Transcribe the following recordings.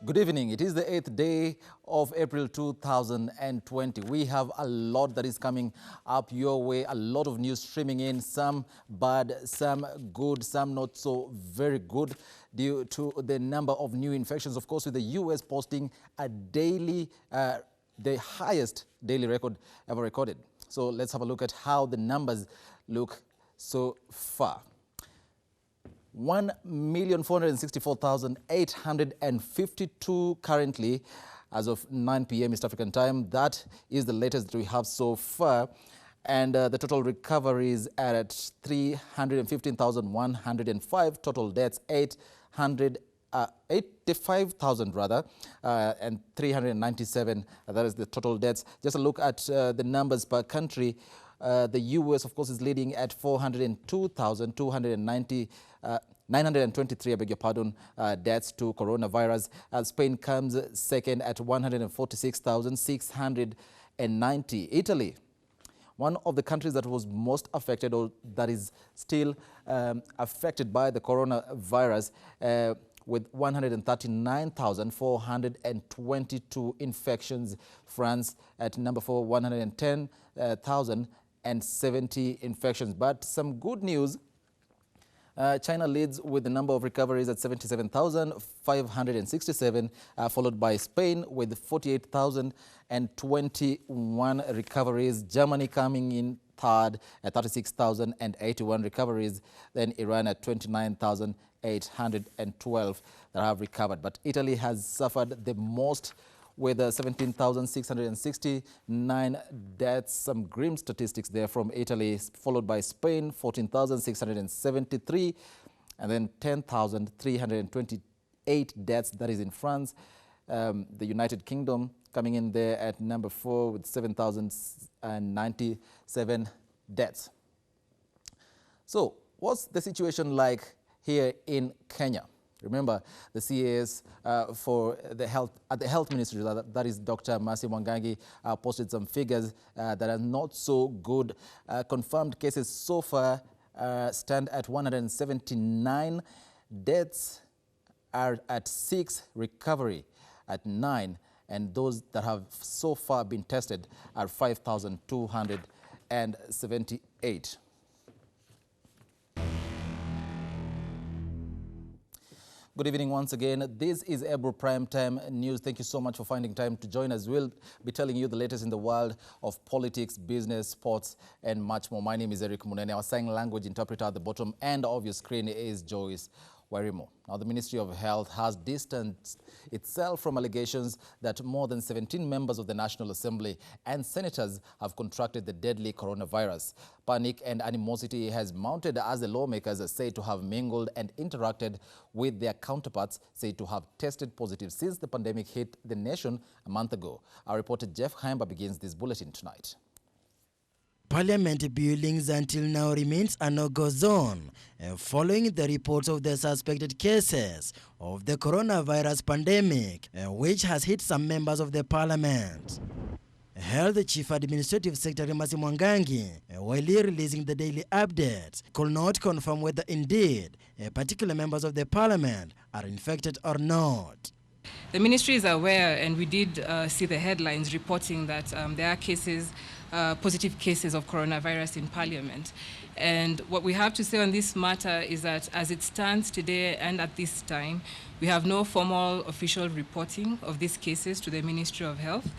Good evening. It is the 8th day of April 2020. We have a lot that is coming up your way, a lot of news streaming in, some bad, some good, some not so very good due to the number of new infections. Of course, with the US posting a daily, the highest daily record ever recorded. So let's have a look at how the numbers look so far. 1,464,852 currently as of 9 p.m. East African time. That is the latest that we have so far. And the total recoveries are at 315,105. Total deaths, 85,000 rather, and 397. That is the total deaths. Just a look at the numbers per country. The US, of course, is leading at 923, I beg your pardon, deaths to coronavirus. Spain comes second at 146,690. Italy, one of the countries that was most affected, or that is still affected by the coronavirus, with 139,422 infections. France at number 4, 110,070 infections. But some good news. China leads with the number of recoveries at 77,567, followed by Spain with 48,021 recoveries. Germany coming in third at 36,081 recoveries. Then Iran at 29,812 that have recovered. But Italy has suffered the most with 17,669 deaths. Some grim statistics there from Italy, followed by Spain, 14,673, and then 10,328 deaths. That is in France. The United Kingdom coming in there at number 4 with 7,097 deaths. So what's the situation like here in Kenya? Remember, the CAS for the health at the health ministry, that is Dr. Mercy Mwangangi, posted some figures that are not so good. Confirmed cases so far stand at 179. Deaths are at 6, recovery at 9, and those that have so far been tested are 5,278. Good evening once again. This is Ebru Primetime News. Thank you so much for finding time to join us. We'll be telling you the latest in the world of politics, business, sports, and much more. My name is Munene. Our sign language interpreter at the bottom end of your screen is Joyce Warimo. Now, the Ministry of Health has distanced itself from allegations that more than 17 members of the National Assembly and senators have contracted the deadly coronavirus. Panic and animosity has mounted as the lawmakers are said to have mingled and interacted with their counterparts said to have tested positive since the pandemic hit the nation a month ago. Our reporter Jeff Haimba begins this bulletin tonight. Parliament buildings until now remains a no-go zone following the reports of the suspected cases of the coronavirus pandemic, which has hit some members of the parliament. Health Chief Administrative Secretary Mercy Mwangangi, while releasing the daily updates, could not confirm whether indeed particular members of the parliament are infected or not. The ministry is aware, and we did see the headlines reporting that there are cases, positive cases of coronavirus in Parliament. And what we have to say on this matter is that as it stands today and at this time, we have no formal official reporting of these cases to the Ministry of Health.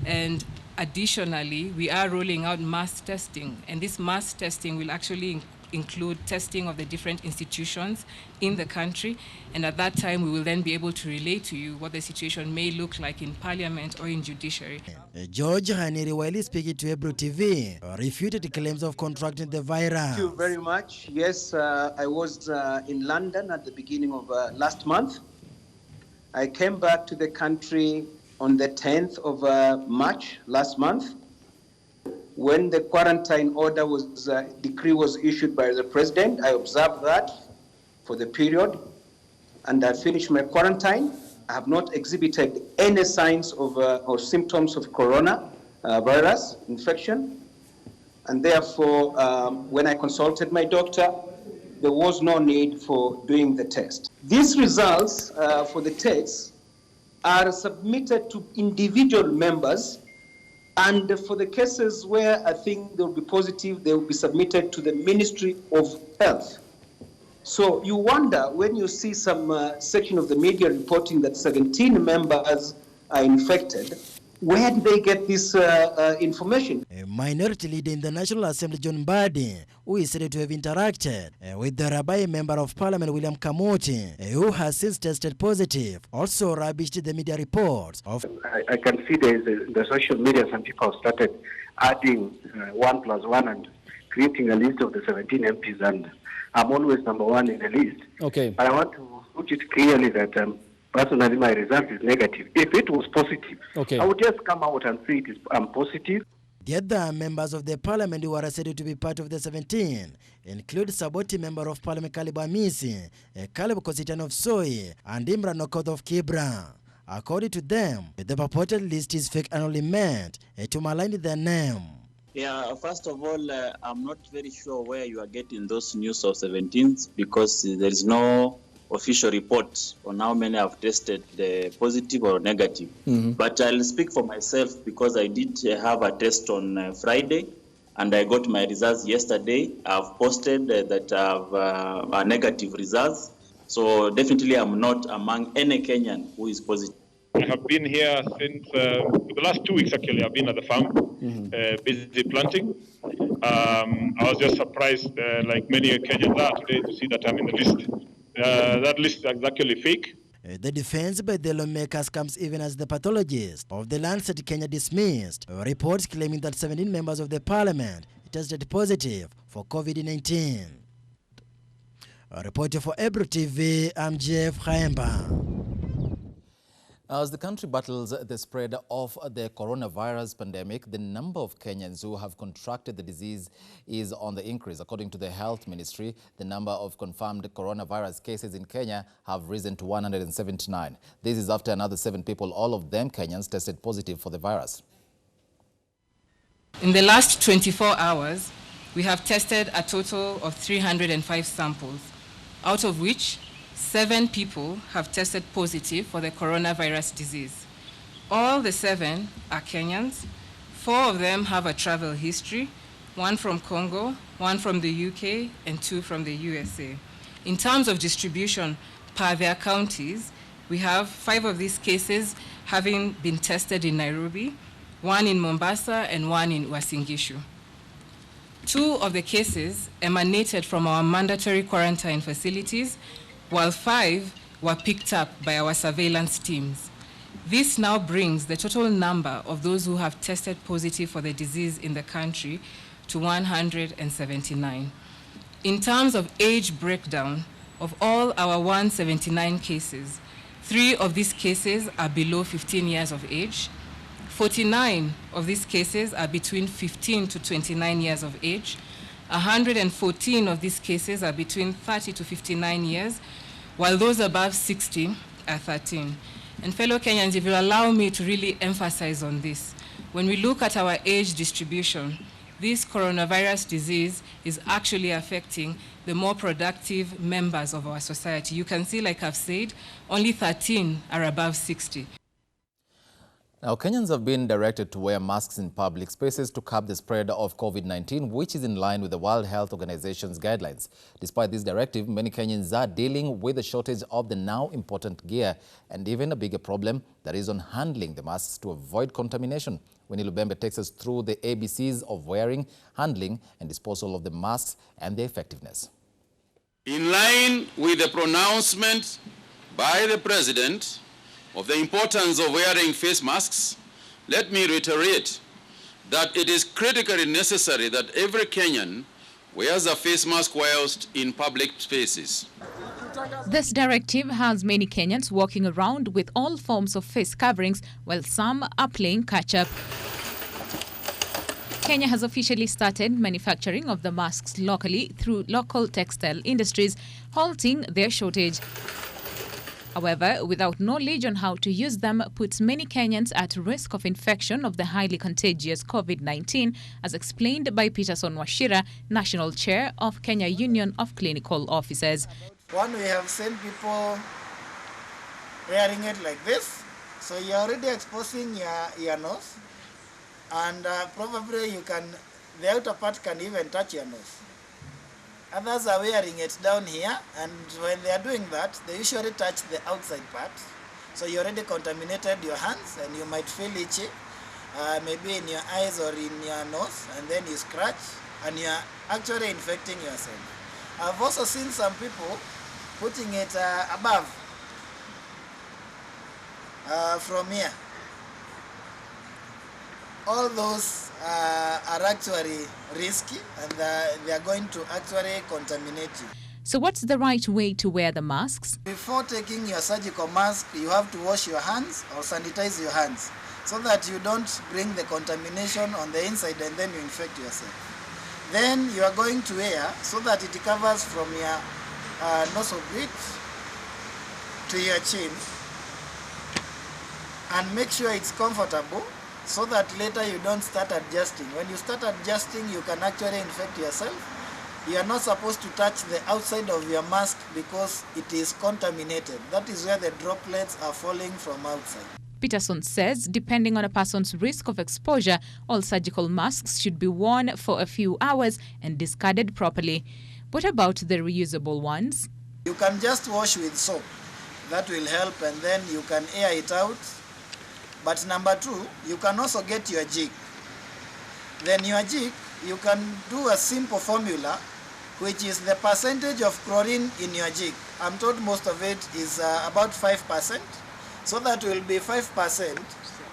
And additionally, we are rolling out mass testing, and this mass testing will actually include testing of the different institutions in the country, and at that time we will then be able to relate to you what the situation may look like in Parliament or in judiciary. George Haniri, while speaking to Ebru TV, refuted claims of contracting the virus. Thank you very much. Yes, I was in London at the beginning of last month. I came back to the country on the 10th of March last month, when the quarantine order decree was issued by the president. I observed that for the period, and I finished my quarantine. I have not exhibited any signs of or symptoms of coronavirus infection, and therefore, when I consulted my doctor, there was no need for doing the test. These results for the test are submitted to individual members, and for the cases where I think they will be positive, they will be submitted to the Ministry of Health. So you wonder when you see some section of the media reporting that 17 members are infected, where did they get this information? A minority leader in the National Assembly, John Mbadi, who is said to have interacted with the Rabai Member of Parliament, William Kamuti, who has since tested positive, also rubbished the media reports of... I can see the social media, some people have started adding 1+1 and creating a list of the 17 MPs, and I'm always number one in the list. Okay. But I want to put it clearly that personally my result is negative. If it was positive, okay, I would just come out and say I'm positive. The other members of the parliament who are said to be part of the 17 include Saboti Member of Parliament Caleb Amisi, Caleb Kositan of Soy, and Imran Okoth of Kibra. According to them, the purported list is fake and only meant to malign their name. Yeah, first of all, I'm not very sure where you are getting those news of 17s, because there is no official report on how many have tested positive or negative. But I'll speak for myself, because I did have a test on Friday and I got my results yesterday. I've posted that I have negative results. So definitely I'm not among any Kenyan who is positive. I have been here since the last 2 weeks, actually. I've been at the farm, busy planting. I was just surprised, like many Kenyans are today, to see that I'm in the list. That list is actually fake. The defense by the lawmakers comes even as the pathologist of the Lancet Kenya dismissed reports claiming that 17 members of the parliament tested positive for COVID-19. A reporter for Ebru TV, I'm Jeff Khaemba. As the country battles the spread of the coronavirus pandemic, the number of Kenyans who have contracted the disease is on the increase. According to the Health Ministry, the number of confirmed coronavirus cases in Kenya have risen to 179. This is after another 7 people, all of them Kenyans, tested positive for the virus. In the last 24 hours, we have tested a total of 305 samples, out of which 7 people have tested positive for the coronavirus disease. All the 7 are Kenyans. 4 of them have a travel history, 1 from Congo, 1 from the UK, and 2 from the USA. In terms of distribution per their counties, we have 5 of these cases having been tested in Nairobi, 1 in Mombasa, and 1 in Uasin Gishu. 2 of the cases emanated from our mandatory quarantine facilities, while 5 were picked up by our surveillance teams. This now brings the total number of those who have tested positive for the disease in the country to 179. In terms of age breakdown, of all our 179 cases, 3 of these cases are below 15 years of age, 49 of these cases are between 15 to 29 years of age, 114 of these cases are between 30 to 59 years, while those above 60 are 13. And fellow Kenyans, if you allow me to really emphasize on this, when we look at our age distribution, this coronavirus disease is actually affecting the more productive members of our society. You can see, like I've said, only 13 are above 60. Now, Kenyans have been directed to wear masks in public spaces to curb the spread of COVID-19, which is in line with the World Health Organization's guidelines. Despite this directive, many Kenyans are dealing with the shortage of the now important gear and even a bigger problem that is on handling the masks to avoid contamination. Winnie Lubembe takes us through the ABCs of wearing, handling and disposal of the masks and their effectiveness. In line with the pronouncement by the President of the importance of wearing face masks, let me reiterate that it is critically necessary that every Kenyan wears a face mask whilst in public spaces. This directive has many Kenyans walking around with all forms of face coverings, while some are playing catch-up. Kenya has officially started manufacturing of the masks locally through local textile industries, halting their shortage. However, without knowledge on how to use them puts many Kenyans at risk of infection of the highly contagious COVID-19, as explained by Peterson Washira, National Chair of Kenya Union of Clinical Officers. One, we have seen people wearing it like this. So you're already exposing your nose, and probably the outer part can even touch your nose. Others are wearing it down here, and when they are doing that, they usually touch the outside part. So you already contaminated your hands, and you might feel itchy, maybe in your eyes or in your nose, and then you scratch, and you are actually infecting yourself. I've also seen some people putting it above, from here. All those are actually risky, and they are going to actually contaminate you. So what's the right way to wear the masks? Before taking your surgical mask, you have to wash your hands or sanitize your hands so that you don't bring the contamination on the inside and then you infect yourself. Then you are going to wear so that it covers from your nasal bridge to your chin, and make sure it's comfortable so that later you don't start adjusting. When you start adjusting, you can actually infect yourself. You are not supposed to touch the outside of your mask because it is contaminated. That is where the droplets are falling from outside. Peterson says, depending on a person's risk of exposure, all surgical masks should be worn for a few hours and discarded properly. What about the reusable ones? You can just wash with soap. That will help, and then you can air it out. But number two, you can also get your jig. Then your jig, you can do a simple formula, which is the percentage of chlorine in your jig. I'm told most of it is about 5%. So that will be 5%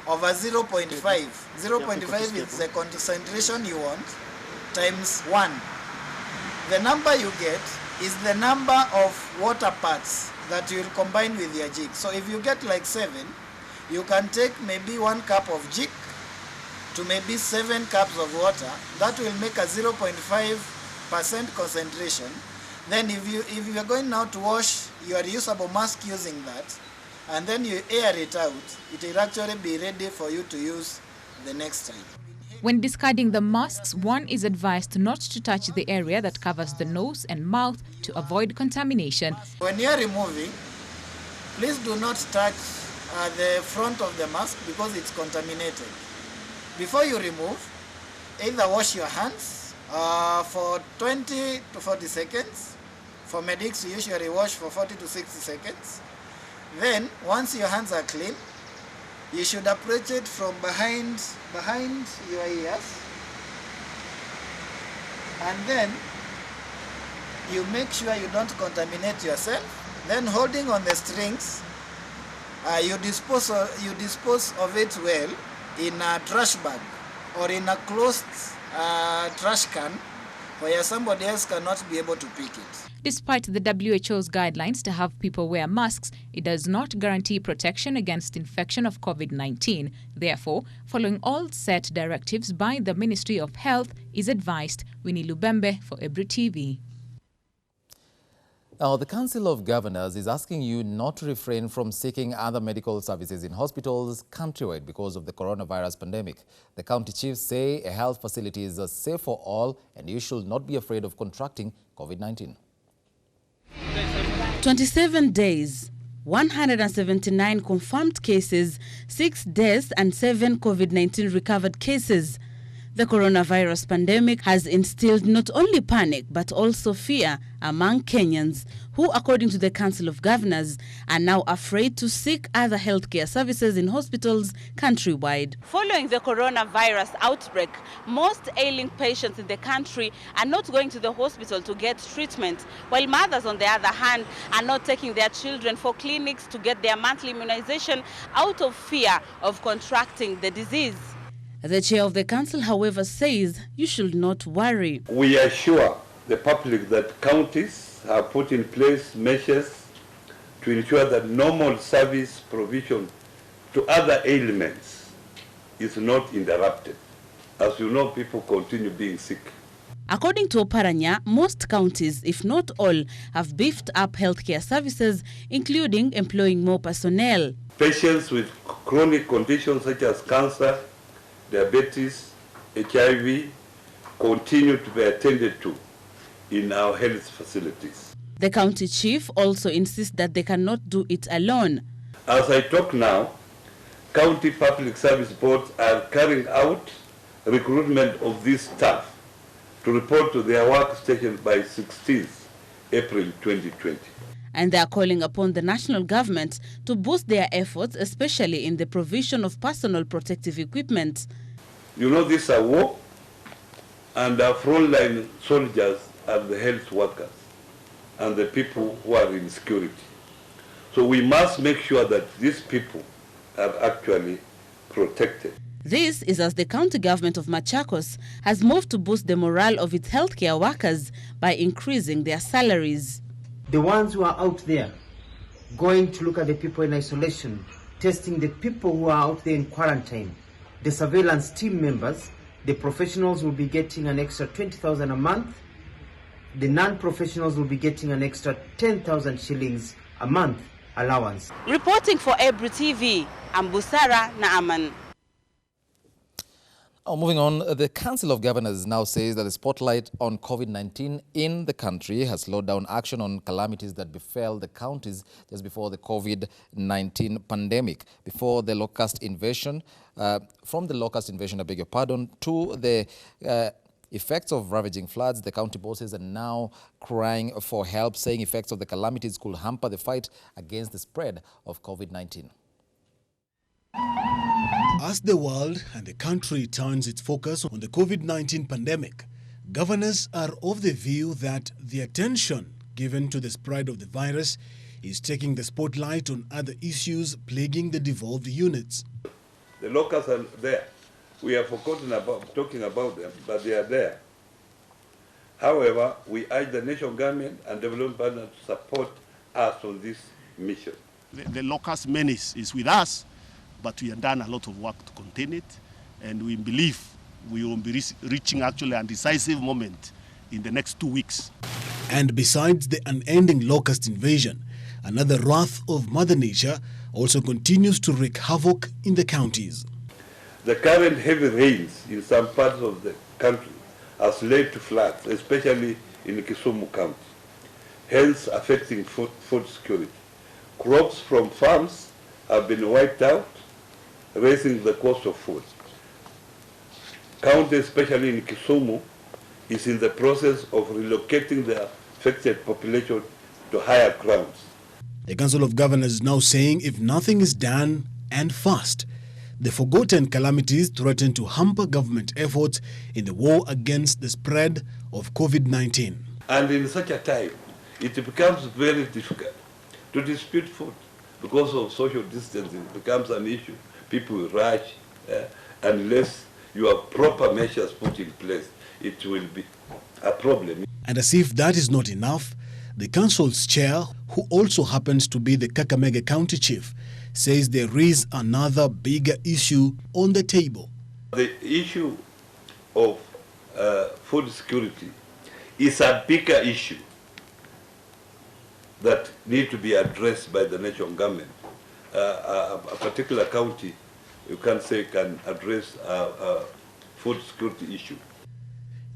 over 0.5. 0.5 is the concentration you want, times 1. The number you get is the number of water parts that you'll combine with your jig. So if you get like 7, you can take maybe 1 cup of jig to maybe 7 cups of water. That will make a 0.5% concentration. Then if you are going now to wash your reusable mask using that, and then you air it out, it will actually be ready for you to use the next time. When discarding the masks, one is advised not to touch the area that covers the nose and mouth to avoid contamination. When you are removing, please do not touch the front of the mask because it's contaminated. Before you remove, either wash your hands for 20 to 40 seconds. For medics, we usually wash for 40 to 60 seconds. Then, once your hands are clean, you should approach it from behind your ears. And then, you make sure you don't contaminate yourself. Then, holding on the strings, you dispose of it well in a trash bag or in a closed trash can where somebody else cannot be able to pick it. Despite the WHO's guidelines to have people wear masks, it does not guarantee protection against infection of COVID-19. Therefore, following all set directives by the Ministry of Health is advised. Winnie Lubembe for Ebru TV. Now, the Council of Governors is asking you not to refrain from seeking other medical services in hospitals countrywide because of the coronavirus pandemic. The county chiefs say a health facility is safe for all and you should not be afraid of contracting COVID-19. 27 days, 179 confirmed cases, 6 deaths and 7 COVID-19 recovered cases. The coronavirus pandemic has instilled not only panic but also fear among Kenyans who, according to the Council of Governors, are now afraid to seek other healthcare services in hospitals countrywide. Following the coronavirus outbreak, most ailing patients in the country are not going to the hospital to get treatment, while mothers, on the other hand, are not taking their children for clinics to get their monthly immunization out of fear of contracting the disease. The chair of the council, however, says you should not worry. We assure the public that counties have put in place measures to ensure that normal service provision to other ailments is not interrupted. As you know, people continue being sick. According to Oparanya, most counties, if not all, have beefed up healthcare services, including employing more personnel. Patients with chronic conditions such as cancer, diabetes, HIV continue to be attended to in our health facilities. The county chief also insists that they cannot do it alone. As I talk now, county public service boards are carrying out recruitment of these staff to report to their workstations by 16th April 2020. And they are calling upon the national government to boost their efforts, especially in the provision of personal protective equipment. You know, this is a war, and our frontline soldiers are the health workers and the people who are in security. So we must make sure that these people are actually protected. This is as the county government of Machakos has moved to boost the morale of its healthcare workers by increasing their salaries. The ones who are out there going to look at the people in isolation, testing the people who are out there in quarantine, the surveillance team members, the professionals will be getting an extra 20,000 a month. The non-professionals will be getting an extra 10,000 shillings a month allowance. Reporting for Ebru TV, I'm Busara Naaman. Moving on, the Council of Governors now says that the spotlight on COVID-19 in the country has slowed down action on calamities that befell the counties just before the COVID-19 pandemic. Before the locust invasion, from the locust invasion, I beg your pardon, to the effects of ravaging floods, the county bosses are now crying for help, saying effects of the calamities could hamper the fight against the spread of COVID-19. As the world and the country turns its focus on the COVID-19 pandemic, governors are of the view that the attention given to the spread of the virus is taking the spotlight on other issues plaguing the devolved units. The locusts are there. We have forgotten about talking about them, but they are there. However, we urge the national government and development partners to support us on this mission. The locust menace is with us, but we have done a lot of work to contain it, and we believe we will be reaching actually a decisive moment in the next 2 weeks. And besides the unending locust invasion, another wrath of Mother Nature also continues to wreak havoc in the counties. The current heavy rains in some parts of the country has led to floods, especially in Kisumu County, hence affecting food security. Crops from farms have been wiped out, raising the cost of food. County, especially in Kisumu, is in the process of relocating the affected population to higher grounds. The Council of Governors is now saying if nothing is done and fast, the forgotten calamities threaten to hamper government efforts in the war against the spread of COVID-19. And in such a time, it becomes very difficult to distribute food because of social distancing. It becomes an issue. People will rush unless you have proper measures put in place. It will be a problem. And as if that is not enough, the council's chair, who also happens to be the Kakamega County Chief, says there is another bigger issue on the table. The issue of food security is a bigger issue that needs to be addressed by the national government. A particular county, you can say, can address a food security issue.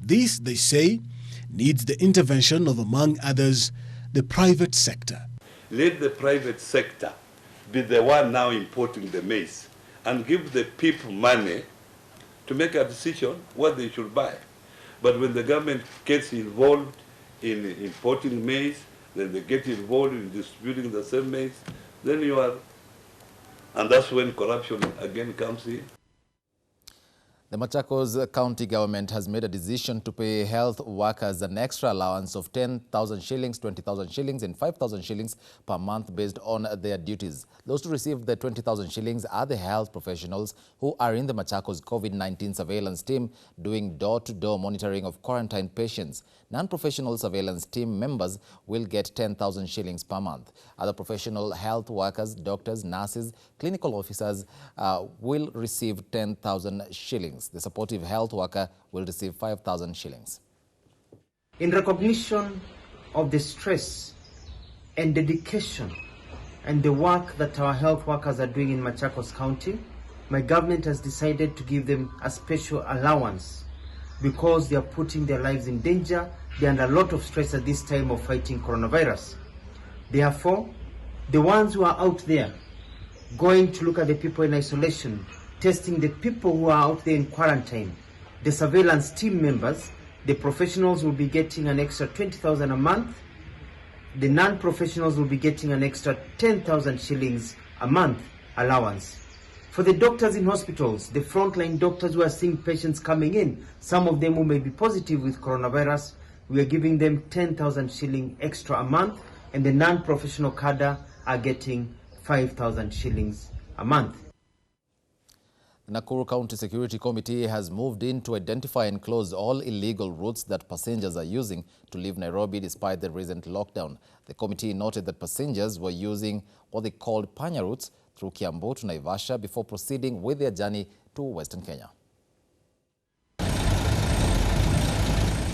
This, they say, needs the intervention of, among others, the private sector. Let the private sector be the one now importing the maize and give the people money to make a decision what they should buy. But when the government gets involved in importing maize, then they get involved in distributing the same maize, then you are, and that's when corruption again comes in. The Machakos County government has made a decision to pay health workers an extra allowance of 10,000 shillings, 20,000 shillings and 5,000 shillings per month based on their duties. Those who received the 20,000 shillings are the health professionals who are in the Machakos COVID-19 surveillance team doing door-to-door monitoring of quarantine patients. Non-professional surveillance team members will get 10,000 shillings per month. Other professional health workers, doctors, nurses, clinical officers will receive 10,000 shillings. The supportive health worker will receive 5,000 shillings. In recognition of the stress and dedication and the work that our health workers are doing in Machakos County, my government has decided to give them a special allowance because they are putting their lives in danger. They are under a lot of stress at this time of fighting coronavirus. Therefore, the ones who are out there going to look at the people in isolation, testing the people who are out there in quarantine, the surveillance team members. The professionals will be getting an extra 20,000 a month. The non-professionals will be getting an extra 10,000 shillings a month allowance. For the doctors in hospitals, the frontline doctors who are seeing patients coming in, some of them who may be positive with coronavirus, we are giving them 10,000 shilling extra a month, and the non-professional cadre are getting 5,000 shillings a month. The Nakuru County Security Committee has moved in to identify and close all illegal routes that passengers are using to leave Nairobi despite the recent lockdown. The committee noted that passengers were using what they called panya routes through Kiambu to Naivasha before proceeding with their journey to Western Kenya.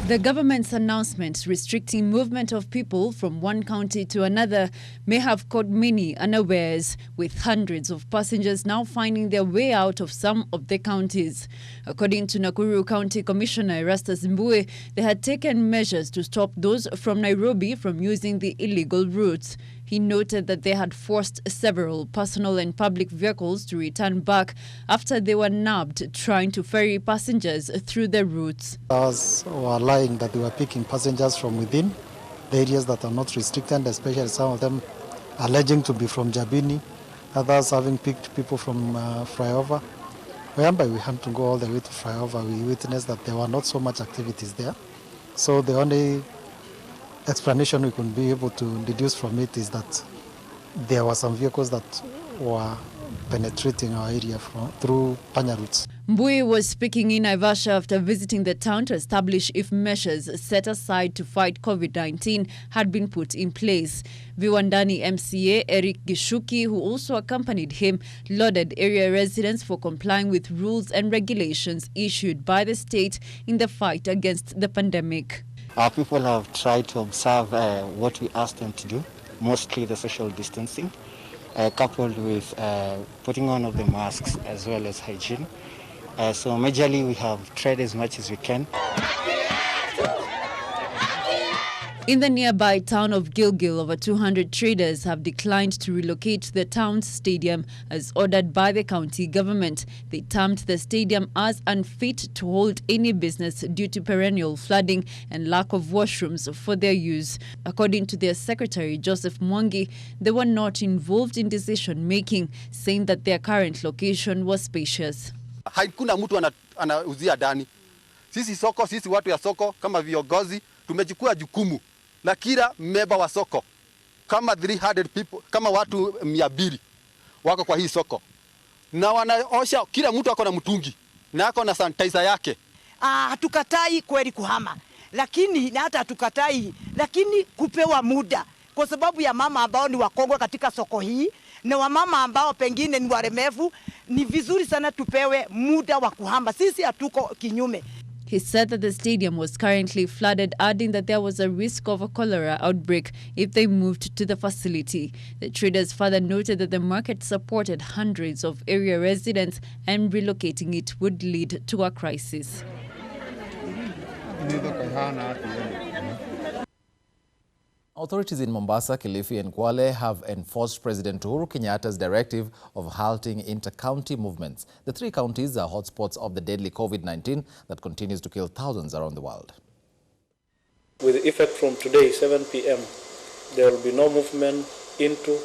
The government's announcement restricting movement of people from one county to another may have caught many unawares, with hundreds of passengers now finding their way out of some of the counties. According to Nakuru County Commissioner Erastus Mbue, they had taken measures to stop those from Nairobi from using the illegal routes. He noted that they had forced several personal and public vehicles to return back after they were nabbed trying to ferry passengers through the routes. Others were lying that they were picking passengers from within the areas that are not restricted, especially some of them alleging to be from Jabini, others having picked people from Flyover. Whereby we had to go all the way to Flyover, we witnessed that there were not so much activities there. So the only explanation we could be able to deduce from it is that there were some vehicles that were penetrating our area through panya routes. Mbui was speaking in Naivasha after visiting the town to establish if measures set aside to fight COVID-19 had been put in place. Viwandani MCA Eric Gishuki, who also accompanied him, lauded area residents for complying with rules and regulations issued by the state in the fight against the pandemic. Our people have tried to observe what we asked them to do, mostly the social distancing, coupled with putting on of the masks as well as hygiene. So majorly we have tried as much as we can. In the nearby town of Gilgil, over 200 traders have declined to relocate to the town's stadium as ordered by the county government. They termed the stadium as unfit to hold any business due to perennial flooding and lack of washrooms for their use. According to their secretary, Joseph Mwangi, they were not involved in decision-making, saying that their current location was spacious. Hakuna mtu anauzia ndani. Sisi watu ya soko kama viongozi tumechukua jukumu la kila member wa soko kama 300 people, kama watu 200 wako kwa hii soko, na wanaosha, kila mtu ako na mtungi na ako na sanitizer yake. Hatukatai kweli kuhama, lakini na hata hatukatai, lakini kupewa muda, kwa sababu ya mama ambao ni wakongwe katika soko hii na wamama ambao pengine ni waremevu, ni vizuri sana tupewe muda wa kuhama. Sisi hatuko kinyume. He said that the stadium was currently flooded, adding that there was a risk of a cholera outbreak if they moved to the facility. The traders further noted that the market supported hundreds of area residents and relocating it would lead to a crisis. Authorities in Mombasa, Kilifi and Kwale have enforced President Uhuru Kenyatta's directive of halting inter-county movements. The three counties are hotspots of the deadly COVID-19 that continues to kill thousands around the world. With effect from today, 7 p.m., there will be no movement into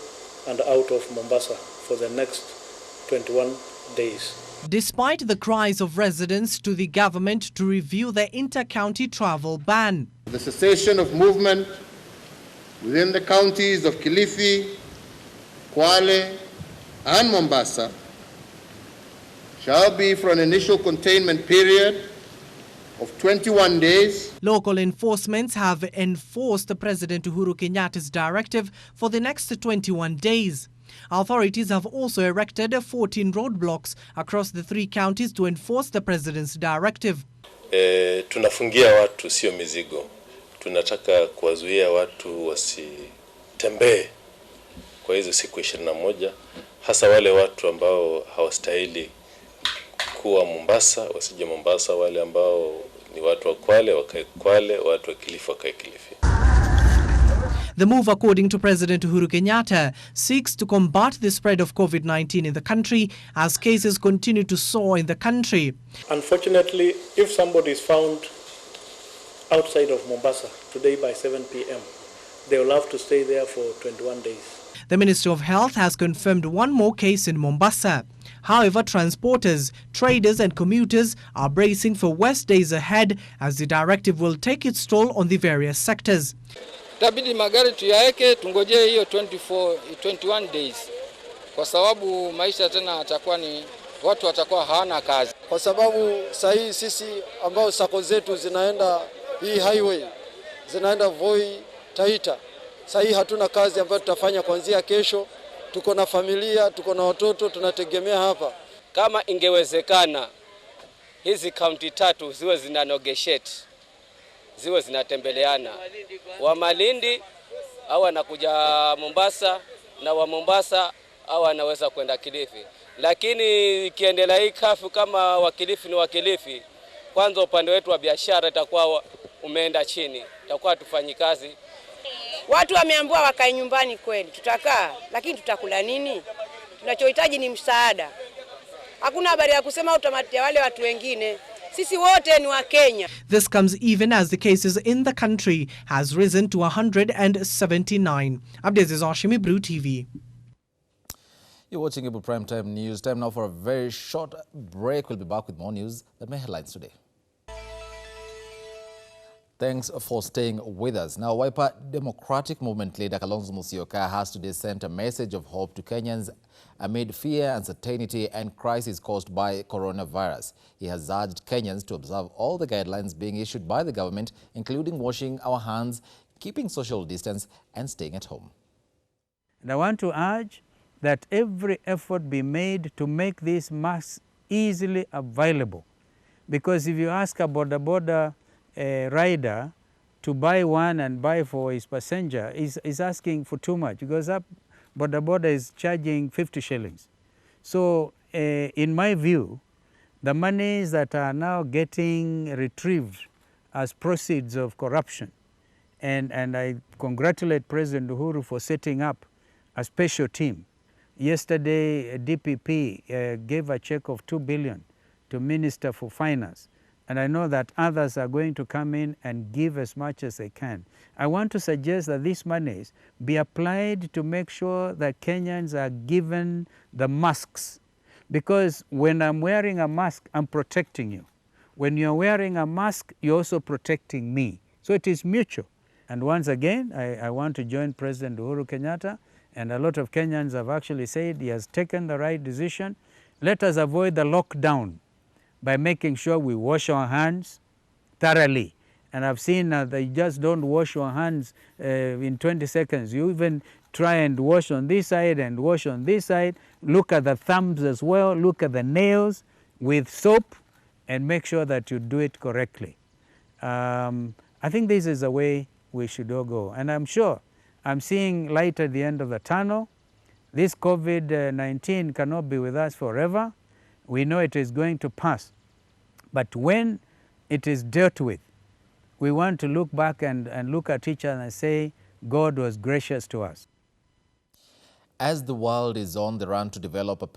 and out of Mombasa for the next 21 days. Despite the cries of residents to the government to review the inter-county travel ban. The cessation of movement within the counties of Kilifi, Kwale and Mombasa shall be for an initial containment period of 21 days. Local enforcements have enforced President Uhuru Kenyatta's directive for the next 21 days. Authorities have also erected 14 roadblocks across the three counties to enforce the president's directive. Tunafungia watu sio mizigo. Tunataka kuwazuia watu wasitembee kwa hizo siku 21, hasa wale watu ambao hawastahili kuwa Mombasa wasije Mombasa, wale ambao ni watu wa Kwale wakae Kwale, watu wa Kilifi wakae Kilifi. The move, according to President Uhuru Kenyatta, seeks to combat the spread of COVID-19 in the country as cases continue to soar in the country. Unfortunately, if somebody is found outside of Mombasa today by 7 p.m., they will have to stay there for 21 days. The Ministry of Health has confirmed one more case in Mombasa. However, transporters, traders and commuters are bracing for worse days ahead as the directive will take its toll on the various sectors. Tabidi magari tuyaeke tungoje hiyo 21 days. Kwa sababu maisha tena atakuwa ni watu watakuwa hawana kazi. Kwa sababu sahi sisi ambao sako zetu zinaenda hii highway, zinaenda Voi, Taita. Sahi hatuna kazi ambayo tutafanya kuanzia kesho. Tuko na familia, tuko na watoto, tunategemea hapa. Kama ingewezekana hizi kaunti tatu ziwe zina negotiate, ziwe zinatembeleana. Wa Malindi au anakuja Mombasa na wa Mombasa au anaweza kwenda Kilifi. Lakini ikiendelea hii kafu kama wakilifi ni wakilifi, kwanza upande wetu wa biashara itakuwa umeenda chini. Itakuwa tufanyi kazi. Watu wameambiwa wakae nyumbani kweli, tutakaa, lakini tutakula nini? Tunachohitaji ni msaada. Hakuna habari ya kusema utamatia wale watu wengine. Sisi wote ni wa Kenya. This comes even as the cases in the country has risen to 179. Updates is Ebru TV. You're watching Ebru Primetime News. Time now for a very short break. We'll be back with more news that made headlines today. Thanks for staying with us. Now, Wiper Democratic Movement leader Kalonzo Musyoka has today sent a message of hope to Kenyans amid fear, uncertainty and crisis caused by coronavirus. He has urged Kenyans to observe all the guidelines being issued by the government, including washing our hands, keeping social distance and staying at home. And I want to urge that every effort be made to make these masks easily available. Because if you ask a border rider to buy one and buy for his passenger, is asking for too much, because that border is charging 50 shillings. So in my view, the monies that are now getting retrieved as proceeds of corruption, and I congratulate President Uhuru for setting up a special team. Yesterday, DPP gave a check of 2 billion to Minister for Finance. And I know that others are going to come in and give as much as they can. I want to suggest that these monies be applied to make sure that Kenyans are given the masks. Because when I'm wearing a mask, I'm protecting you. When you're wearing a mask, you're also protecting me. So it is mutual. And once again, I want to join President Uhuru Kenyatta, and a lot of Kenyans have actually said he has taken the right decision. Let us avoid the lockdown by making sure we wash our hands thoroughly. And I've seen that you just don't wash your hands in 20 seconds. You even try and wash on this side and wash on this side. Look at the thumbs as well. Look at the nails with soap and make sure that you do it correctly. I think this is the way we should all go. And I'm sure I'm seeing light at the end of the tunnel. This COVID-19 cannot be with us forever. We know it is going to pass. But when it is dealt with, we want to look back and look at each other and say, God was gracious to us. As the world is on the run to develop a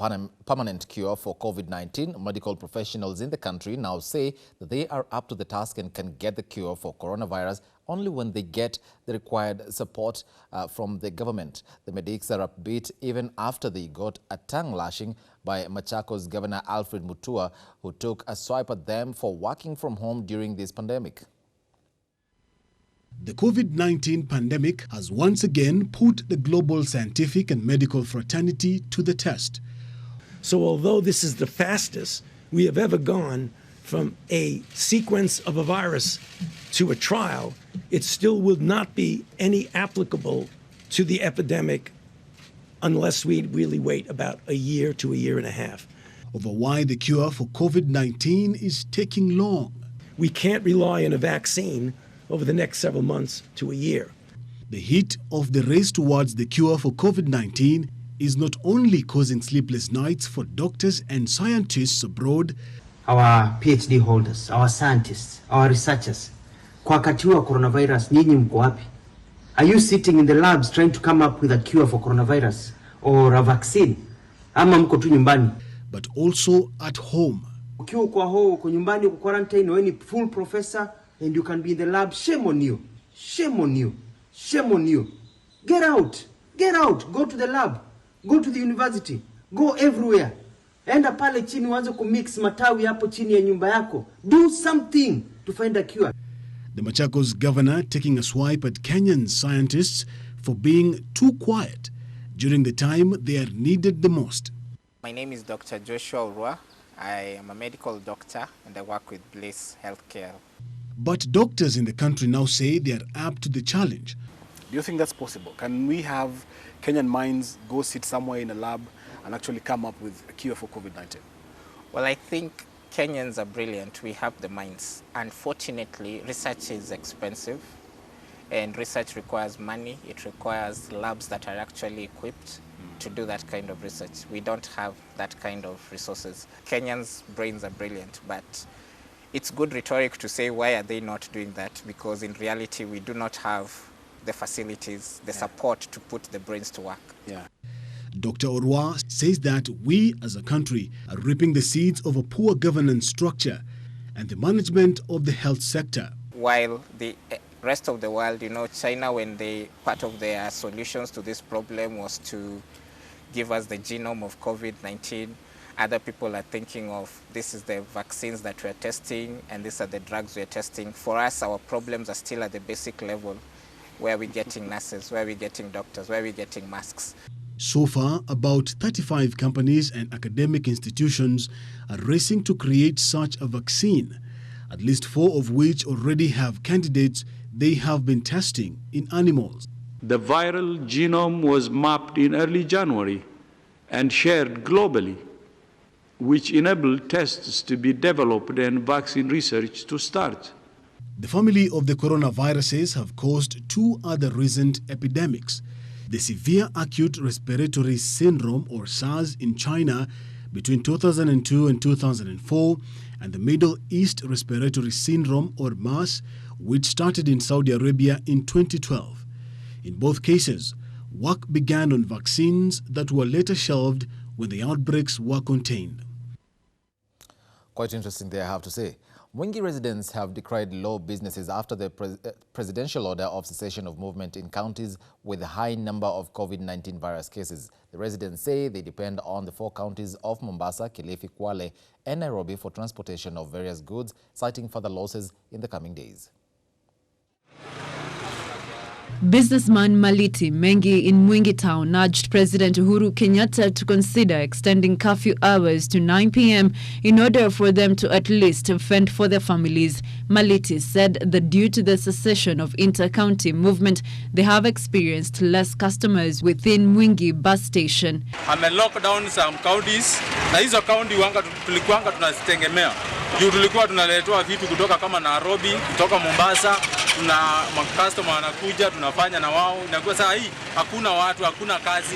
permanent cure for COVID-19, medical professionals in the country now say that they are up to the task and can get the cure for coronavirus only when they get the required support from the government. The medics are upbeat even after they got a tongue lashing by Machakos Governor Alfred Mutua, who took a swipe at them for working from home during this pandemic. The COVID-19 pandemic has once again put the global scientific and medical fraternity to the test. So although this is the fastest we have ever gone from a sequence of a virus to a trial, it still will not be any applicable to the epidemic unless we really wait about a year to a year and a half. Over why the cure for COVID-19 is taking long. We can't rely on a vaccine over the next several months to a year. The heat of the race towards the cure for COVID-19 is not only causing sleepless nights for doctors and scientists abroad. Our PhD holders, our scientists, our researchers, kwa wakati wa coronavirus nyinyi mko wapi? Are you sitting in the labs trying to come up with a cure for coronavirus or a vaccine? Ama mko tu nyumbani? But also at home. Ukiwa uko nyumbani, uko quarantine, wewe ni full professor and you can be in the lab, shame on you. Shame on you. Shame on you. Get out. Get out. Go to the lab. Go to the university. Go everywhere. Enda pale chini uanze kumix matawi hapo chini ya nyumba yako. Do something to find a cure. The Machakos governor taking a swipe at Kenyan scientists for being too quiet during the time they are needed the most. My name is Dr. Joshua Urwa. I am a medical doctor and I work with Bliss Healthcare. But doctors in the country now say they are up to the challenge. Do you think that's possible? Can we have Kenyan minds go sit somewhere in a lab and actually come up with a cure for COVID-19? Well, I think Kenyans are brilliant. We have the minds. Unfortunately, research is expensive and research requires money. It requires labs that are actually equipped to do that kind of research. We don't have that kind of resources. Kenyans' brains are brilliant, but it's good rhetoric to say why are they not doing that, because in reality we do not have the facilities, the support to put the brains to work. Dr. Urwa says that we as a country are reaping the seeds of a poor governance structure and the management of the health sector. While the rest of the world, China, when part of their solutions to this problem was to give us the genome of COVID-19, other people are thinking of this is the vaccines that we're testing and these are the drugs we're testing. For us, our problems are still at the basic level. Where are we getting nurses? Where are we getting doctors? Where are we getting masks? So far, about 35 companies and academic institutions are racing to create such a vaccine, at least 4 of which already have candidates they have been testing in animals. The viral genome was mapped in early January and shared globally, which enabled tests to be developed and vaccine research to start. The family of the coronaviruses have caused 2 other recent epidemics. The severe acute respiratory syndrome, or SARS, in China between 2002 and 2004, and the Middle East respiratory syndrome, or MERS, which started in Saudi Arabia in 2012. In both cases, work began on vaccines that were later shelved when the outbreaks were contained. Quite interesting there, I have to say. Mwingi residents have decried law businesses after the presidential order of cessation of movement in counties with a high number of COVID-19 virus cases. The residents say they depend on the 4 counties of Mombasa, Kilifi, Kwale and Nairobi for transportation of various goods, citing further losses in the coming days. Businessman Maliti Mengi in Mwingi Town urged President Uhuru Kenyatta to consider extending curfew hours to 9 p.m. in order for them to at least fend for their families. Maliti said that due to the cessation of inter-county movement, they have experienced less customers within Mwingi bus station. Lock down some counties, na hizo county tulikuanga tunazitegemea. Juu tulikuwa tunaletewa vitu kutoka kama Nairobi, kutoka Mombasa, tuna customer wanakuja, tunafanya na wao. Inakuwa saa hii hakuna watu, hakuna kazi.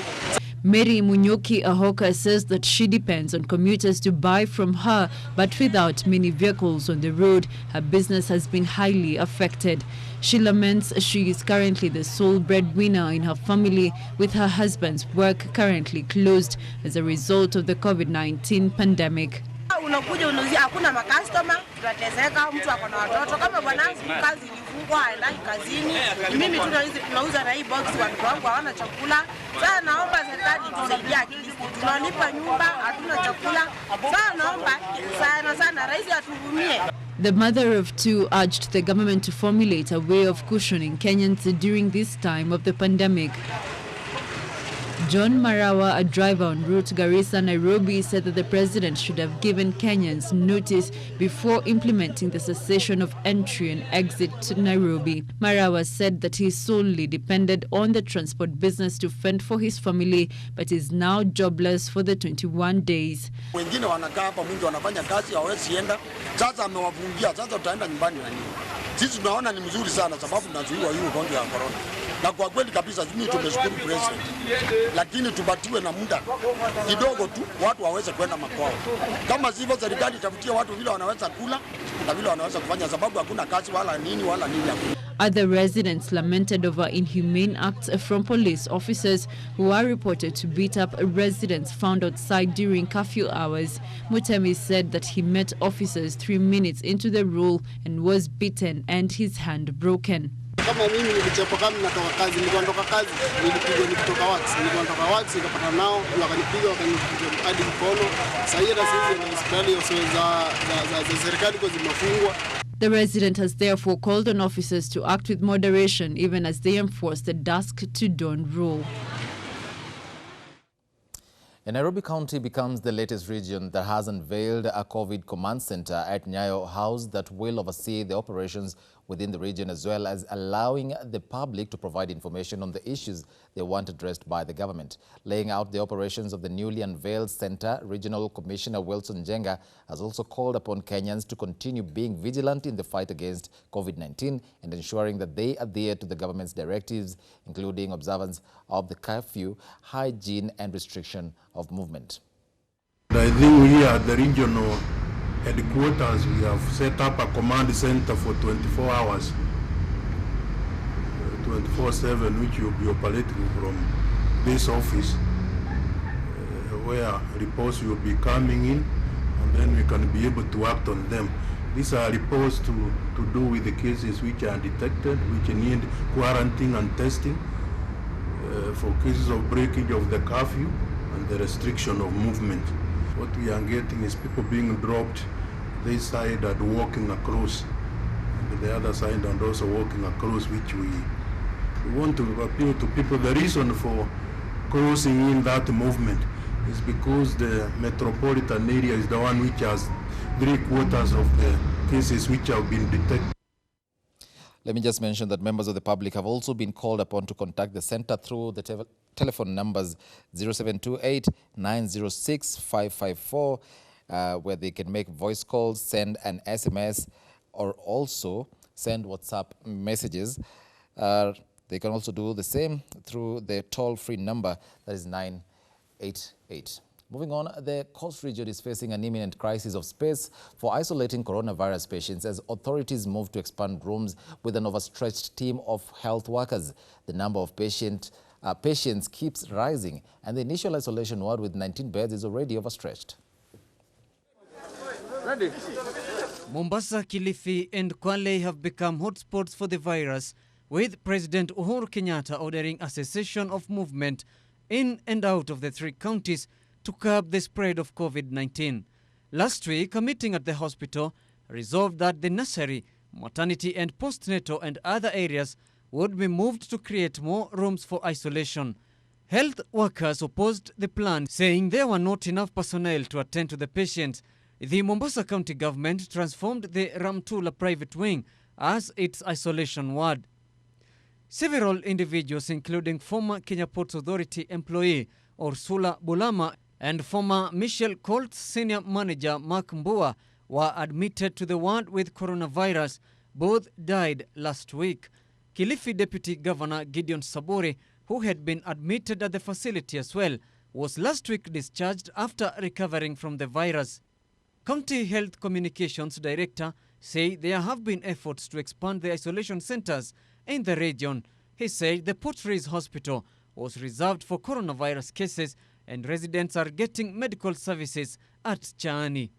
Mary Munyoki Ahoka says that she depends on commuters to buy from her, but without many vehicles on the road, her business has been highly affected. She laments she is currently the sole breadwinner in her family, with her husband's work currently closed as a result of the COVID-19 pandemic. Unakuja unuzia hakuna makastoma, tunateseka, mtu ako na watoto. Kama bwanangu kazi ilifungwa, haendi kazini. Mimi tunauza na hii box, watu wangu hawana chakula. Sasa naomba serikali tusaidie akili. Tunalipa nyumba, hatuna chakula. Sasa naomba sana rais atuhurumie. The mother of 2 urged the government to formulate a way of cushioning Kenyans during this time of the pandemic. John Marawa, a driver en route Garissa-Nairobi, said that the president should have given Kenyans notice before implementing the cessation of entry and exit to Nairobi. Marawa said that he solely depended on the transport business to fend for his family, but is now jobless for the 21 days. Wengine wanakaa hapa mwingi wanafanya kazi hawezi enda. Sasa amewafungia, sasa utaenda nyumbani na nini? Sisi tunaona ni mzuri sana sababu tunazuiwa hiyo ugonjwa wa corona. Na kwa kweli kabisa mimi tumeshukuru president. Lakini tubatiwe na muda kidogo tu watu waweze kwenda makwao. Kama sivyo serikali itafutia watu vile wanaweza kula na vile wanaweza kufanya sababu hakuna kazi wala nini. Other residents lamented over inhumane acts from police officers who are reported to beat up residents found outside during curfew hours. Mutemi said that he met officers 3 minutes into the rule and was beaten and his hand broken. Kama mimi nilichapa kama natoka kazi, niliondoka kazi, nilipigwa nikitoka wax, niliondoka wax nikapata nao, wakanipiga wakanipiga hadi mkono. Sasa hivi na hospitali za serikali kwa zimefungwa. The resident has therefore called on officers to act with moderation even as they enforce the dusk to dawn rule. And Nairobi County becomes the latest region that has unveiled a COVID command center at Nyayo House that will oversee the operations within the region, as well as allowing the public to provide information on the issues they want addressed by the government. Laying out the operations of the newly unveiled center, Regional Commissioner Wilson Jenga has also called upon Kenyans to continue being vigilant in the fight against COVID-19 and ensuring that they adhere to the government's directives, including observance of the curfew, hygiene and restriction of movement. I think we are the regional headquarters. We have set up a command center for 24 hours, 24/7, which will be operating from this office, where reports will be coming in, and then we can be able to act on them. These are reports to do with the cases which are detected, which need quarantine and testing, for cases of breakage of the curfew and the restriction of movement. What we are getting is people being dropped this side and walking across, and the other side and also walking across, which we want to appeal to people. The reason for closing in that movement is because the metropolitan area is the one which has 3/4 of the cases which have been detected. Let me just mention that members of the public have also been called upon to contact the center through the telephone numbers 0728 906 554, where they can make voice calls, send an SMS, or also send WhatsApp messages. They can also do the same through the toll-free number, that is 988. Moving on, the Coast region is facing an imminent crisis of space for isolating coronavirus patients as authorities move to expand rooms with an overstretched team of health workers. The number of patients keeps rising, and the initial isolation ward with 19 beds is already overstretched. Ready. Mombasa, Kilifi and Kwale have become hotspots for the virus, with President Uhuru Kenyatta ordering a cessation of movement in and out of the 3 counties to curb the spread of COVID-19. Last week, a meeting at the hospital resolved that the nursery, maternity and postnatal and other areas would be moved to create more rooms for isolation. Health workers opposed the plan, saying there were not enough personnel to attend to the patients. The Mombasa County government transformed the Ramtula private wing as its isolation ward. Several individuals, including former Kenya Ports Authority employee Ursula Bulama and former Michelle Colt's senior manager Mark Mbua, were admitted to the ward with coronavirus. Both died last week. Kilifi Deputy Governor Gideon Saburi, who had been admitted at the facility as well, was last week discharged after recovering from the virus. County Health Communications Director say there have been efforts to expand the isolation centers in the region. He said the Port Reitz Hospital was reserved for coronavirus cases and residents are getting medical services at Chaani.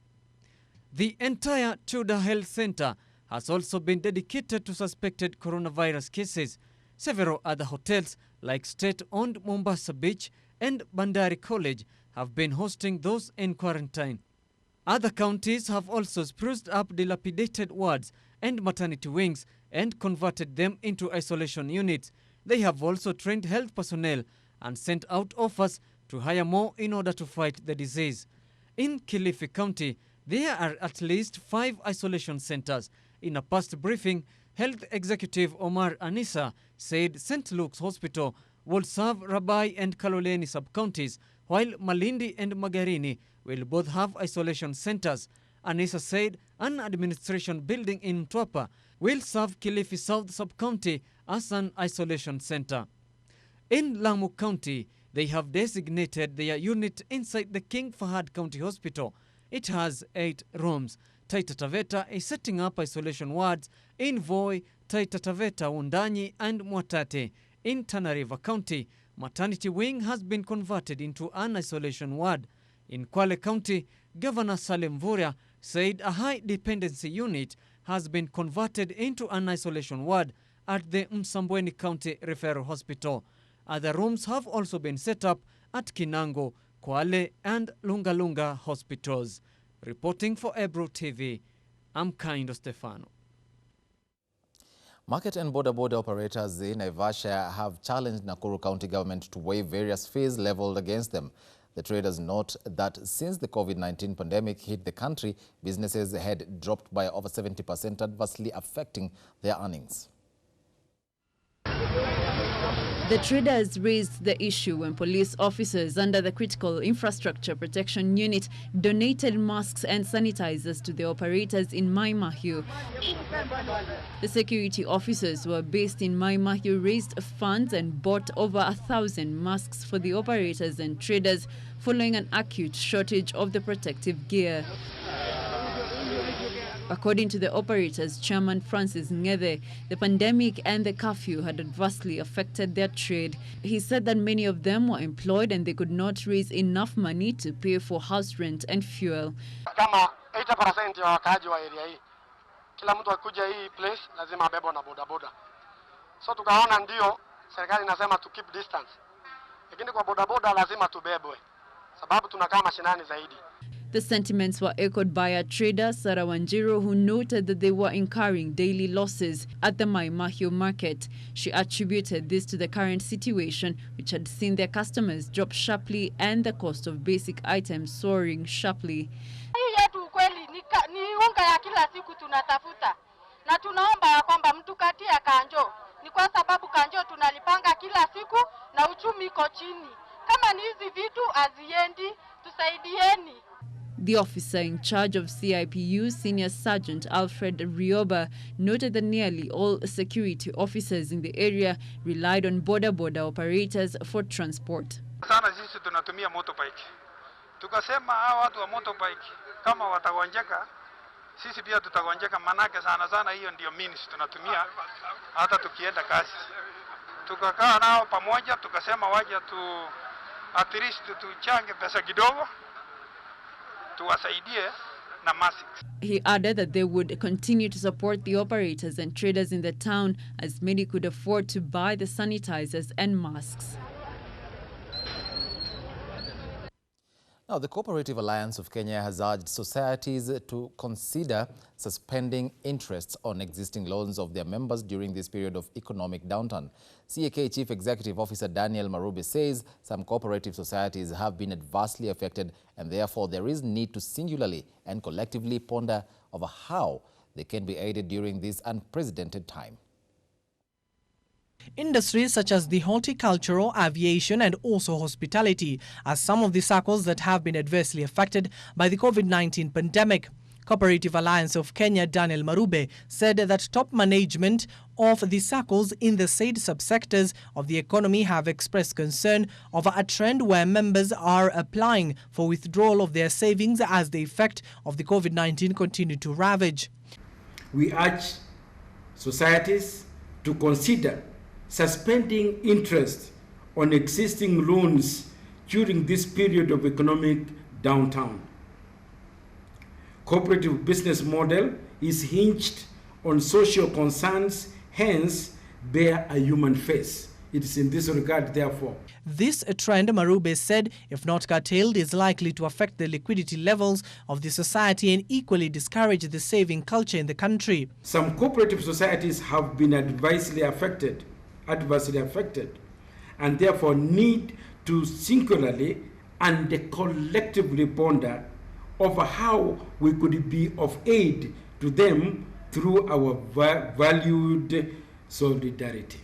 The entire Chuda Health Center has also been dedicated to suspected coronavirus cases. Several other hotels like state-owned Mombasa Beach and Bandari College have been hosting those in quarantine. Other counties have also spruced up dilapidated wards and maternity wings and converted them into isolation units. They have also trained health personnel and sent out offers to hire more in order to fight the disease. In Kilifi County, there are at least 5 isolation centers. In a past briefing, Health Executive Omar Anisa said St. Luke's Hospital will serve Rabai and Kaloleni sub-counties, while Malindi and Magarini will both have isolation centers. Anisa said an administration building in Mtwapa will serve Kilifi South sub-county as an isolation center. In Lamu County, they have designated their unit inside the King Fahad County Hospital. It has 8 rooms. Taita Taveta is setting up isolation wards in Voi, Taita Taveta, Wundanyi and Mwatate. In Tana River County, maternity wing has been converted into an isolation ward. In Kwale County, Governor Salim Vuria said a high dependency unit has been converted into an isolation ward at the Msambweni County Referral Hospital. Other rooms have also been set up at Kinango, Kwale and Lungalunga hospitals. Reporting for Ebru TV, I'm Kaindo Stefano. Market and border operators in Naivasha have challenged Nakuru County government to waive various fees leveled against them. The traders note that since the COVID-19 pandemic hit the country, businesses had dropped by over 70%, adversely affecting their earnings. The traders raised the issue when police officers under the Critical Infrastructure Protection Unit donated masks and sanitizers to the operators in Mai Mahiu. The security officers who are based in Mai Mahiu raised funds and bought over 1,000 masks for the operators and traders following an acute shortage of the protective gear. According to the operators' chairman Francis Ngede, the pandemic and the curfew had adversely affected their trade. He said that many of them were employed and they could not raise enough money to pay for house rent and fuel. Kama 80% ya wakaaji wa area hii, kila mtu akuja hii place lazima abebwe na bodaboda. So tukaona ndio serikali inasema to keep distance. Lakini kwa bodaboda lazima tubebwe sababu tunakaa mashinani zaidi. The sentiments were echoed by a trader, Sarah Wanjiru, who noted that they were incurring daily losses at the Mai Mahiu market. She attributed this to the current situation, which had seen their customers drop sharply and the cost of basic items soaring sharply. Hii yetu kweli ni unga ya kila siku tunatafuta. Na tunaomba ya kwamba mtukatia kanjo. Ni kwa sababu kanjo tunalipanga kila siku na uchumi iko chini. Kama ni hizi vitu aziendi, tusaidieni. The officer in charge of CIPU, Senior Sergeant Alfred Rioba, noted that nearly all security officers in the area relied on border operators for transport. Sana sisi tunatumia motorbike. Tukasema hawa watu wa motorbike kama watagonjeka, sisi pia tutagonjeka, manake sana hiyo ndio means tunatumia hata tukienda kazi. Tukakaa nao pamoja tukasema waje tu at least tuchange pesa kidogo. He added that they would continue to support the operators and traders in the town as many could afford to buy the sanitizers and masks. Now, the Cooperative Alliance of Kenya has urged societies to consider suspending interests on existing loans of their members during this period of economic downturn. CAK Chief Executive Officer Daniel Marube says some cooperative societies have been adversely affected and therefore there is need to singularly and collectively ponder over how they can be aided during this unprecedented time. Industries such as the horticultural, aviation and also hospitality are some of the circles that have been adversely affected by the COVID-19 pandemic. Cooperative Alliance of Kenya Daniel Marube said that top management of the circles in the said subsectors of the economy have expressed concern over a trend where members are applying for withdrawal of their savings as the effect of the COVID-19 continue to ravage. We urge societies to consider suspending interest on existing loans during this period of economic downturn. Cooperative business model is hinged on social concerns, hence bear a human face. It is in this regard, therefore. This trend, Marube said, if not curtailed, is likely to affect the liquidity levels of the society and equally discourage the saving culture in the country. Some cooperative societies have been adversely affected, and therefore need to singularly and collectively ponder over how we could be of aid to them through our valued solidarity.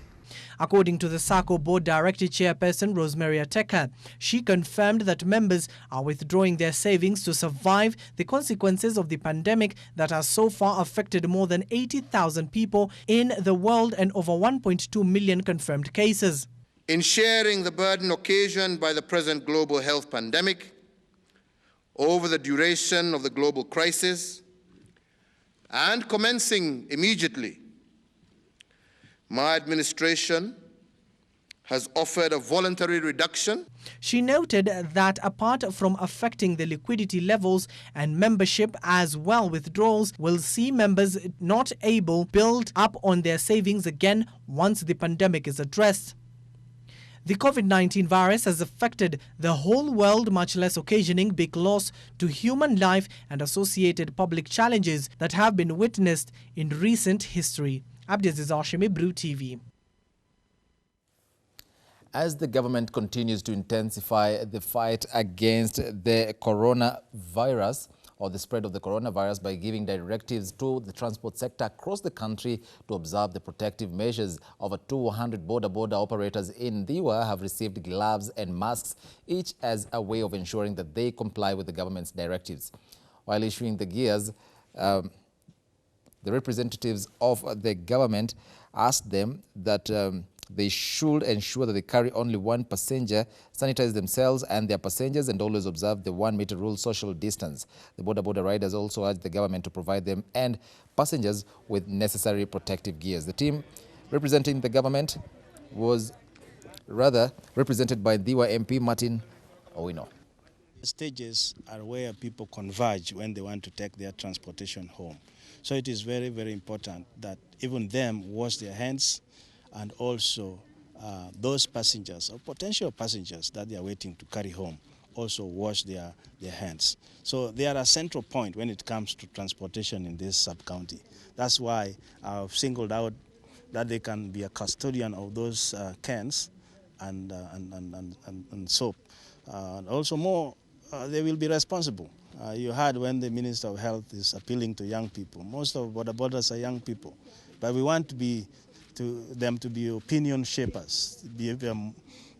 According to the SACCO Board Director Chairperson Rosemary Ateka, she confirmed that members are withdrawing their savings to survive the consequences of the pandemic that has so far affected more than 80,000 people in the world and over 1.2 million confirmed cases. In sharing the burden occasioned by the present global health pandemic, over the duration of the global crisis, And commencing immediately, my administration has offered a voluntary reduction. She noted that apart from affecting the liquidity levels and membership as well, withdrawals will see members not able to build up on their savings again once the pandemic is addressed. The COVID-19 virus has affected the whole world, much less occasioning big loss to human life and associated public challenges that have been witnessed in recent history. Abdiaziz Hashim, Ebru TV. As the government continues to intensify the fight against the coronavirus or the spread of the coronavirus by giving directives to the transport sector across the country to observe the protective measures, over 200 border operators in Diwa have received gloves and masks, each as a way of ensuring that they comply with the government's directives. While issuing the gears, the representatives of the government asked them that they should ensure that they carry only one passenger, sanitize themselves and their passengers, and always observe the 1 meter rule, social distance. The border riders also urged the government to provide them and passengers with necessary protective gears. The team representing the government was represented by Diwa MP Martin Owino. Stages are where people converge when they want to take their transportation home. So it is very, very important that even them wash their hands, and also those passengers or potential passengers that they are waiting to carry home also wash their hands. So they are a central point when it comes to transportation in this sub-county. That's why I've singled out that they can be a custodian of those cans and soap. Also more, they will be responsible. You heard when the Minister of Health is appealing to young people. Most of borders are young people, but we want them to be opinion shapers, behavior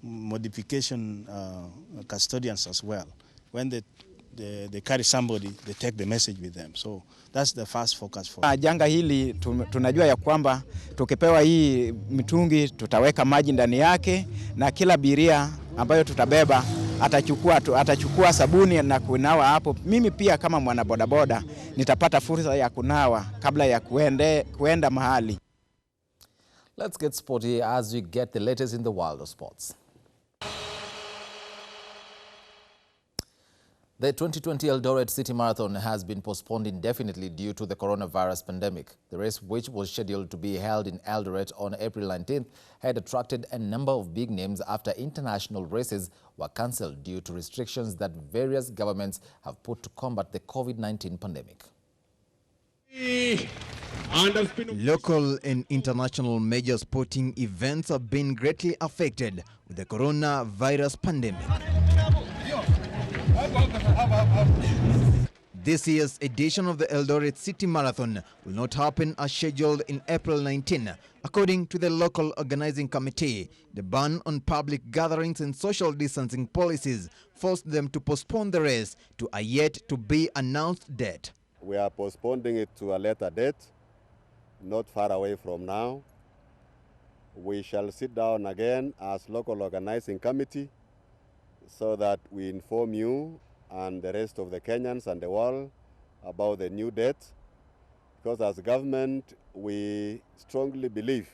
modification custodians as well. When they carry somebody, they take the message with them. So that's the first focus for us. Janga hili tunajua ya kwamba tukipewa hii mitungi tutaweka maji ndani yake, na kila abiria ambayo tutabeba atachukua sabuni na kunawa hapo. Mimi pia kama mwana bodaboda nitapata fursa ya kunawa kabla ya kuenda mahali. Let's get sporty as we get the latest in the world of sports. The 2020 Eldoret City Marathon has been postponed indefinitely due to the coronavirus pandemic. The race, which was scheduled to be held in Eldoret on April 19th, had attracted a number of big names after international races were cancelled due to restrictions that various governments have put to combat the COVID-19 pandemic. Local and international major sporting events have been greatly affected with the coronavirus pandemic. This year's edition of the Eldoret City Marathon will not happen as scheduled in April 19. According to the local organizing committee, the ban on public gatherings and social distancing policies forced them to postpone the race to a yet-to-be-announced date. We are postponing it to a later date, not far away from now. We shall sit down again as local organizing committee so that we inform you and the rest of the Kenyans and the world about the new date. Because as government, we strongly believe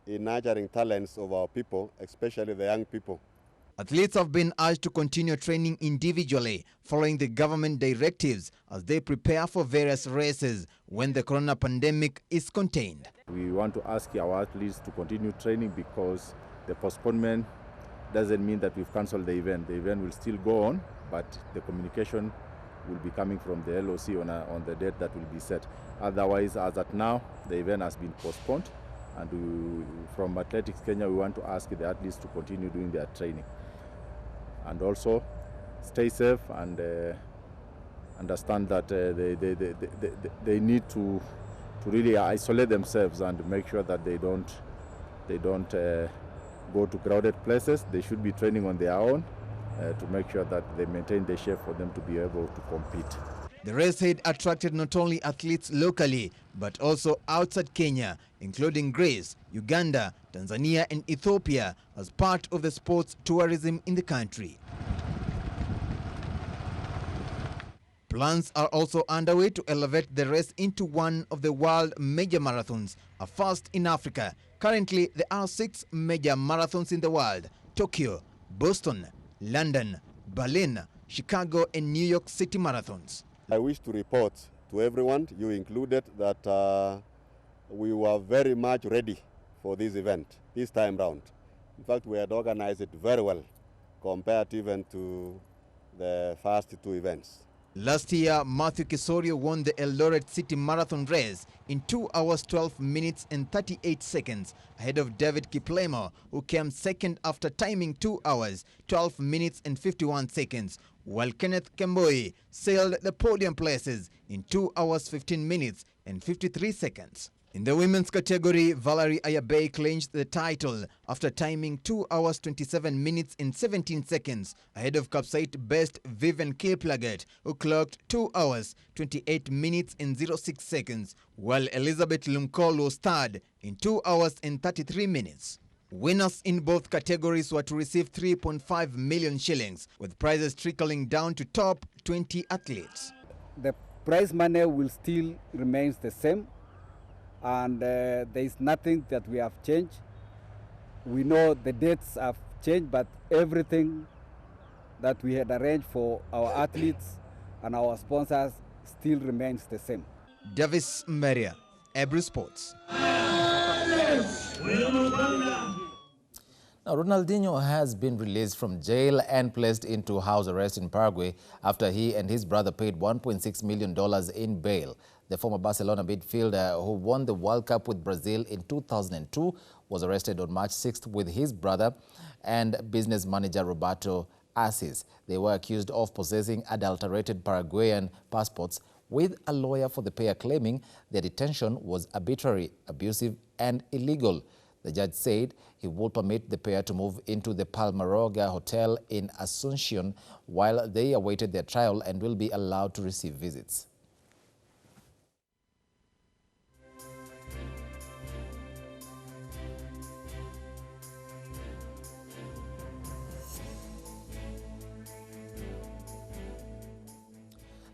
in nurturing talents of our people, especially the young people. Athletes have been urged to continue training individually following the government directives as they prepare for various races when the corona pandemic is contained. We want to ask our athletes to continue training because the postponement doesn't mean that we've cancelled the event. The event will still go on, but the communication will be coming from the LOC on the date that will be set. Otherwise, as at now, the event has been postponed, and from Athletics Kenya, we want to ask the athletes to continue doing their training. And also stay safe and understand that they need to really isolate themselves and make sure that they don't go to crowded places. They should be training on their own to make sure that they maintain their shape for them to be able to compete. The race had attracted not only athletes locally, but also outside Kenya, including Greece, Uganda, Tanzania and Ethiopia as part of the sports tourism in the country. Plans are also underway to elevate the race into one of the world major marathons, a first in Africa. Currently, there are 6 major marathons in the world: Tokyo, Boston, London, Berlin, Chicago, and New York City marathons. I wish to report to everyone, you included, that we were very much ready for this event this time round. In fact, we had organized it very well compared even to the first 2 events. Last year, Matthew Kisorio won the Eldoret City Marathon race in 2 hours 12 minutes and 38 seconds ahead of David Kiplemo, who came second after timing 2 hours 12 minutes and 51 seconds, while Kenneth Kemboi sailed the podium places in 2 hours 15 minutes and 53 seconds. In the women's category, Valerie Ayabei clinched the title after timing 2 hours 27 minutes and 17 seconds ahead of Kapsait-based Vivian Kiplagat, who clocked 2 hours 28 minutes and 06 seconds, while Elizabeth Lumkol was third in 2 hours and 33 minutes. Winners in both categories were to receive 3.5 million shillings, with prizes trickling down to top 20 athletes. The prize money will still remain the same, and there is nothing that we have changed. We know the dates have changed, but everything that we had arranged for our athletes and our sponsors still remains the same. Davis Maria, Ebru Sports. Now, Ronaldinho has been released from jail and placed into house arrest in Paraguay after he and his brother paid $1.6 million in bail. The former Barcelona midfielder, who won the World Cup with Brazil in 2002, was arrested on March 6th with his brother and business manager Roberto Assis. They were accused of possessing adulterated Paraguayan passports, with a lawyer for the pair claiming their detention was arbitrary, abusive, and illegal. The judge said he will permit the pair to move into the Palmaroga Hotel in Asuncion while they awaited their trial and will be allowed to receive visits.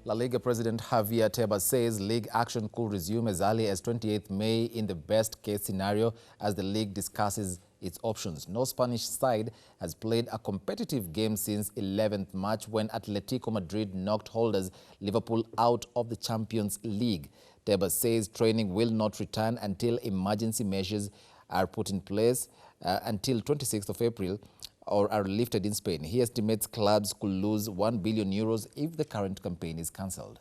La Liga President Javier Tebas says league action could resume as early as 28th May in the best-case scenario as the league discusses its options. No Spanish side has played a competitive game since 11th March when Atletico Madrid knocked holders Liverpool out of the Champions League. Tebas says training will not return until emergency measures are put in place until 26th of April or are lifted in Spain. He estimates clubs could lose €1 billion if the current campaign is cancelled.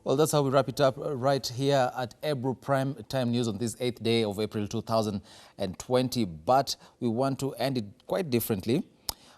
Well, that's how we wrap it up right here at Ebru Prime Time News on this 8th day of April 2020. But we want to end it quite differently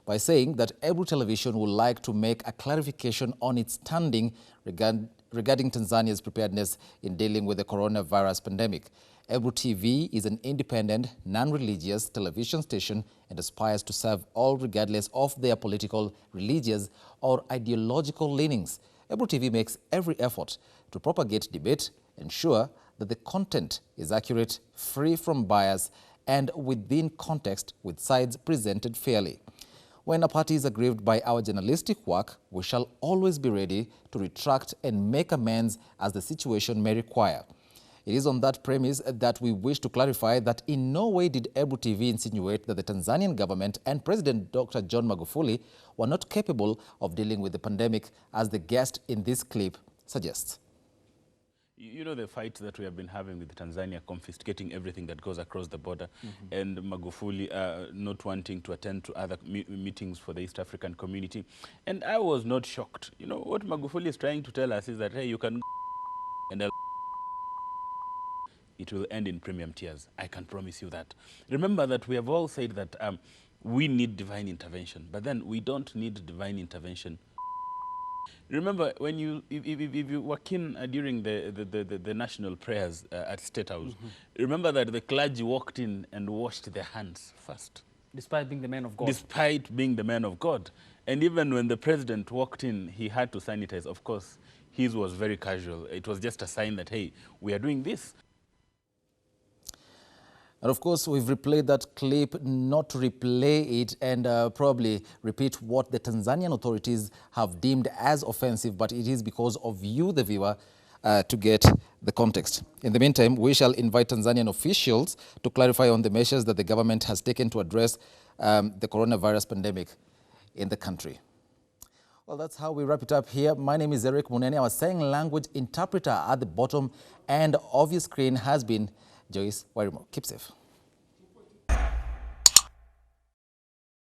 by saying that Ebru Television would like to make a clarification on its standing regarding Tanzania's preparedness in dealing with the coronavirus pandemic. Ebru TV is an independent, non-religious television station and aspires to serve all regardless of their political, religious, or ideological leanings. Ebru TV makes every effort to propagate debate, ensure that the content is accurate, free from bias, and within context with sides presented fairly. When a party is aggrieved by our journalistic work, we shall always be ready to retract and make amends as the situation may require. It is on that premise that we wish to clarify that in no way did Ebru TV insinuate that the Tanzanian government and President Dr. John Magufuli were not capable of dealing with the pandemic, as the guest in this clip suggests. You know the fight that we have been having with Tanzania, confiscating everything that goes across the border, and Magufuli not wanting to attend to other meetings for the East African community. And I was not shocked. You know, what Magufuli is trying to tell us is that, hey, you can and it will end in premium tears. I can promise you that. Remember that we have all said that we need divine intervention, but then we don't need divine intervention. Remember, when if you were keen during the national prayers at State House, remember that the clergy walked in and washed their hands first. Despite being the man of God. Despite being the man of God. And even when the president walked in, he had to sanitize. Of course, his was very casual. It was just a sign that, hey, we are doing this. And of course, we've replayed that clip, not to replay it and probably repeat what the Tanzanian authorities have deemed as offensive, but it is because of you, the viewer, to get the context. In the meantime, we shall invite Tanzanian officials to clarify on the measures that the government has taken to address the coronavirus pandemic in the country. Well, that's how we wrap it up here. My name is Munene. Our sign language interpreter at the bottom and of your screen has been Joyce Wairimo. Keep safe.